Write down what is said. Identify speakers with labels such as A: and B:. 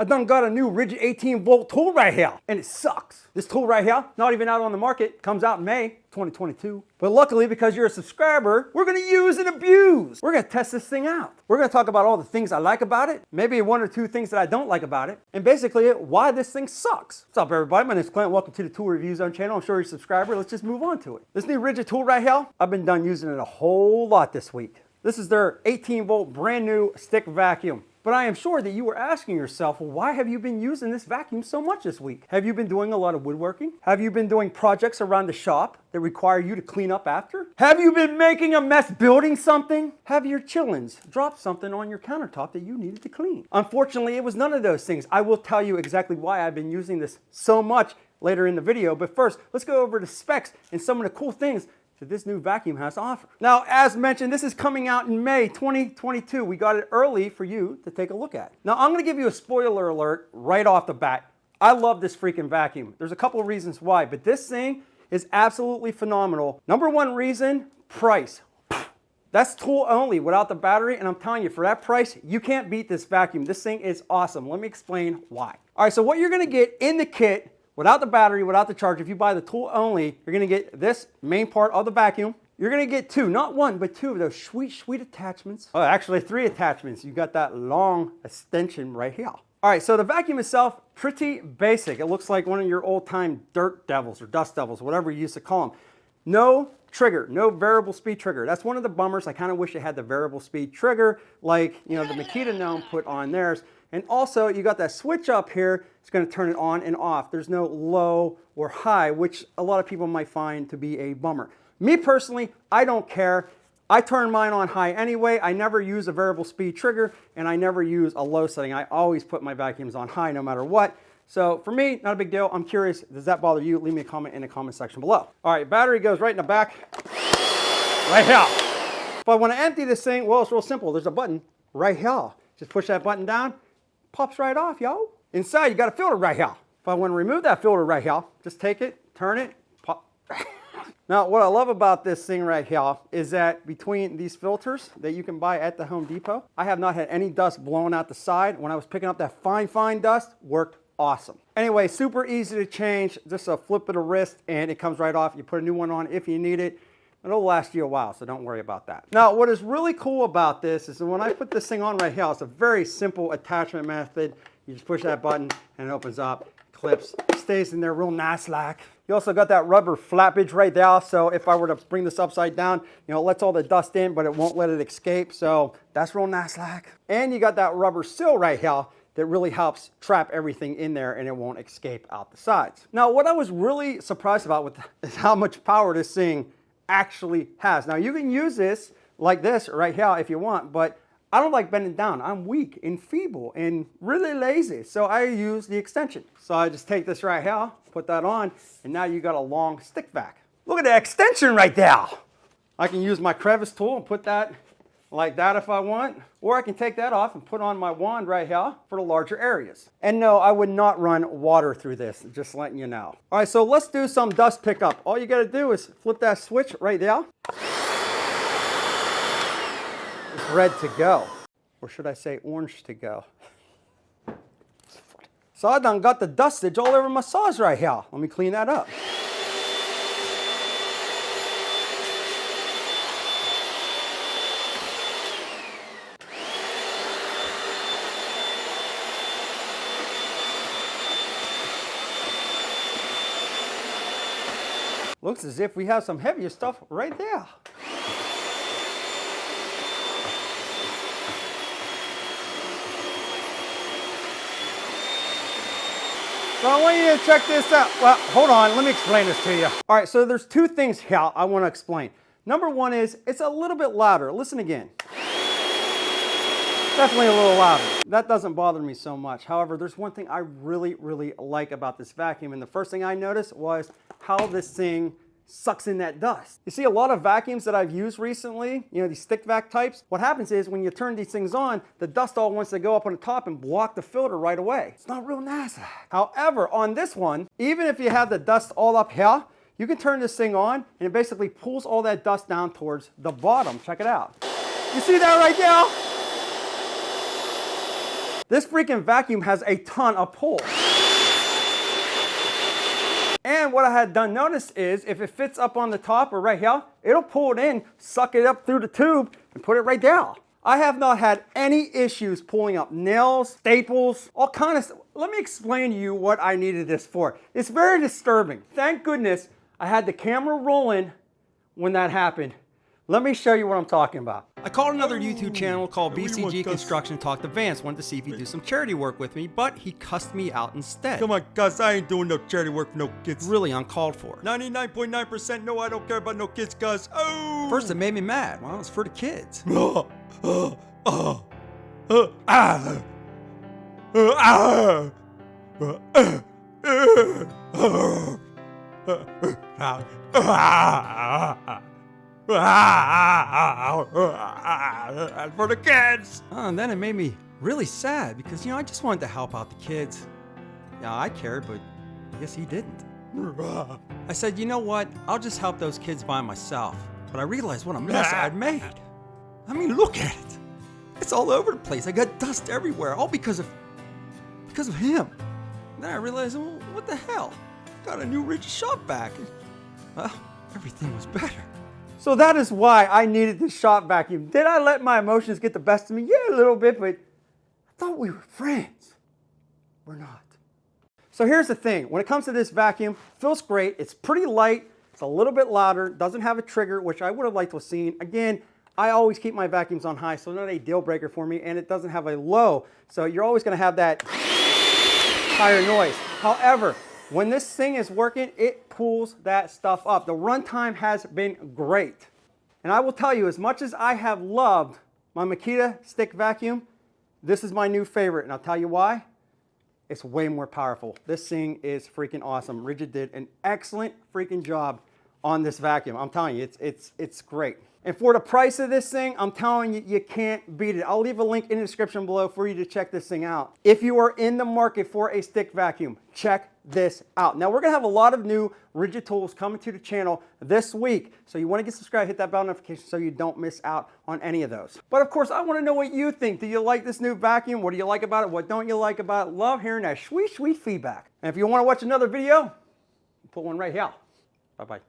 A: I done got a new RIDGID 18-volt tool right here, and it sucks. This tool right here, not even out on the market, comes out in May 2022. But luckily, because you're a subscriber, we're gonna use and abuse. We're gonna test this thing out. We're gonna talk about all the things I like about it, maybe one or two things that I don't like about it, and basically why this thing sucks. What's up, everybody? My name's Clint. Welcome to the Tool Review Zone channel. I'm sure you're a subscriber. Let's just move on to it. This new RIDGID tool right here, I've been done using it a whole lot this week. This is their 18-volt brand new stick vacuum. But I am sure that you were asking yourself, well, why have you been using this vacuum so much this week? Have you been doing a lot of woodworking? Have you been doing projects around the shop that require you to clean up after? Have you been making a mess building something? Have your chillins dropped something on your countertop that you needed to clean? Unfortunately, it was none of those things. I will tell you exactly why I've been using this so much later in the video. But first, let's go over the specs and some of the cool things that this new vacuum has to offer. Now, as mentioned, this is coming out in May 2022. We got it early for you to take a look at. Now, I'm gonna give you a spoiler alert right off the bat. I love this freaking vacuum. There's a couple of reasons why, but this thing is absolutely phenomenal. Number one reason, price. That's tool only without the battery, and I'm telling you, for that price, you can't beat this vacuum. This thing is awesome. Let me explain why. All right, so what you're gonna get in the kit without the battery, without the charge, if you buy the tool only, you're gonna get this main part of the vacuum. You're gonna get two, not one, but two of those sweet, sweet attachments. Oh, actually three attachments. You got that long extension right here. All right, so the vacuum itself, pretty basic. It looks like one of your old time dirt devils or dust devils, whatever you used to call them. No trigger, no variable speed trigger. That's one of the bummers. I kind of wish it had the variable speed trigger like, you know, the Makita gnome put on theirs. And also you got that switch up here. It's going to turn it on and off. There's no low or high, which a lot of people might find to be a bummer. Me personally, I don't care. I turn mine on high anyway. I never use a variable speed trigger, and I never use a low setting. I always put my vacuums on high no matter what. So for me, not a big deal. I'm curious, does that bother you? Leave me a comment in the comment section below. All right, battery goes right in the back, right here. If I want to empty this thing, well, it's real simple. There's a button right here. Just push that button down, pops right off, yo. Inside, you got a filter right here. If I want to remove that filter right here, just take it, turn it, pop. Now, what I love about this thing right here is that between these filters that you can buy at the Home Depot, I have not had any dust blowing out the side. When I was picking up that fine dust, worked awesome. Anyway, super easy to change. Just a flip of the wrist and it comes right off. You put a new one on if you need it. It'll last you a while, so don't worry about that. Now, what is really cool about this is that when I put this thing on right here, it's a very simple attachment method. You just push that button and it opens up, clips, stays in there real nice like. You also got that rubber flappage right there, so if I were to bring this upside down, you know, it lets all the dust in, but it won't let it escape, so that's real nice like. And you got that rubber seal right here that really helps trap everything in there and it won't escape out the sides. Now, what I was really surprised about is how much power this thing actually has. Now, you can use this like this right here if you want, but I don't like bending down. I'm weak and feeble and really lazy, so I use the extension. So I just take this right here, put that on, and now you got a long stick vac. Look at the extension right there. I can use my crevice tool and put that like that if I want, or I can take that off and put on my wand right here for the larger areas. And no, I would not run water through this, just letting you know. All right, so let's do some dust pickup. All you gotta do is flip that switch right there. It's red to go, or should I say orange to go. So I done got the dustage all over my saws right here. Let me clean that up. Looks as if we have some heavier stuff right there. So I want you to check this out. Well, hold on, let me explain this to you. All right, so there's two things here I want to explain. Number one is it's a little bit louder. Listen again. Definitely a little louder. That doesn't bother me so much. However, there's one thing I really like about this vacuum, and the first thing I noticed was how this thing sucks in that dust. You see, a lot of vacuums that I've used recently, you know, these stick vac types, what happens is when you turn these things on, the dust all wants to go up on the top and block the filter right away. It's not real nice. However, on this one, even if you have the dust all up here, you can turn this thing on and it basically pulls all that dust down towards the bottom. Check it out. You see that right there? This freaking vacuum has a ton of pull. And what I had done notice is if it fits up on the top or right here, it'll pull it in, suck it up through the tube, and put it right down. I have not had any issues pulling up nails, staples, all kind of stuff. Let me explain to you what I needed this for. It's very disturbing. Thank goodness I had the camera rolling when that happened. Let me show you what I'm talking about. I called another YouTube channel called BCG Construction Talk to Vance. Wanted to see if he'd do some charity work with me, but he cussed me out instead.
B: Come on, Gus, I ain't doing no charity work for no kids.
A: Really uncalled for.
B: 99.9% no, I don't care about no kids, Gus. Oh!
A: First, it made me mad. Well, it's for the kids.
B: For the kids.
A: And then it made me really sad because, I just wanted to help out the kids. Yeah, I cared, but I guess he didn't. I said, you know what? I'll just help those kids by myself. But I realized what a mess I'd made. I mean, look at it. It's all over the place. I got dust everywhere, all because of him. And then I realized, well, what the hell? Got a new RIDGID shop vac. Well, everything was better. So that is why I needed this shop vacuum. Did I let my emotions get the best of me? Yeah, a little bit, but I thought we were friends. We're not. So here's the thing. When it comes to this vacuum, it feels great. It's pretty light. It's a little bit louder. Doesn't have a trigger, which I would have liked to have seen. Again, I always keep my vacuums on high, so not a deal breaker for me, and it doesn't have a low. So you're always going to have that higher noise. However, when this thing is working, it pulls that stuff up. The runtime has been great. And I will tell you, as much as I have loved my Makita stick vacuum, this is my new favorite. And I'll tell you why. It's way more powerful. This thing is freaking awesome. RIDGID did an excellent freaking job on this vacuum. I'm telling you, it's great. And for the price of this thing, I'm telling you, you can't beat it. I'll leave a link in the description below for you to check this thing out. If you are in the market for a stick vacuum, check this out. Now, we're going to have a lot of new RIDGID tools coming to the channel this week. So you want to get subscribed, hit that bell notification so you don't miss out on any of those. But of course, I want to know what you think. Do you like this new vacuum? What do you like about it? What don't you like about it? Love hearing that sweet, sweet feedback. And if you want to watch another video, put one right here. Bye-bye.